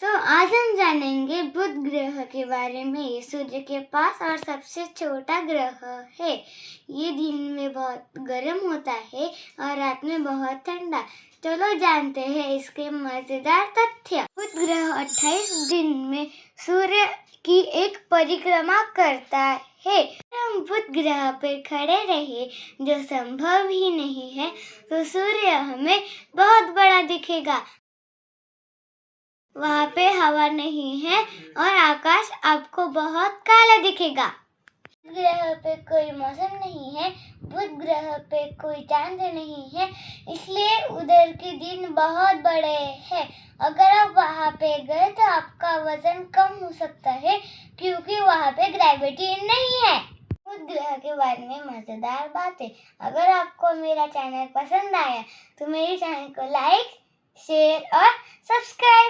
तो आज हम जानेंगे बुध ग्रह के बारे में। ये सूर्य के पास और सबसे छोटा ग्रह है। ये दिन में बहुत गर्म होता है और रात में बहुत ठंडा। चलो जानते हैं इसके मजेदार तथ्य। बुध ग्रह 28 दिन में सूर्य की एक परिक्रमा करता है। हम बुध ग्रह पर खड़े रहे, जो संभव ही नहीं है, तो सूर्य हमें बहुत बड़ा दिखेगा। वहाँ पे हवा नहीं है और आकाश आपको बहुत काला दिखेगा। बुध ग्रह पे कोई मौसम नहीं है, बुध ग्रह पे कोई चांद नहीं है, इसलिए उधर के दिन बहुत बड़े हैं। अगर आप वहाँ पे गए तो आपका वजन कम हो सकता है, क्योंकि वहाँ पे ग्रेविटी नहीं है। बुध ग्रह के बारे में मजेदार बातें। अगर आपको मेरा चैनल पसंद आया तो मेरे चैनल को लाइक, शेयर और सब्सक्राइब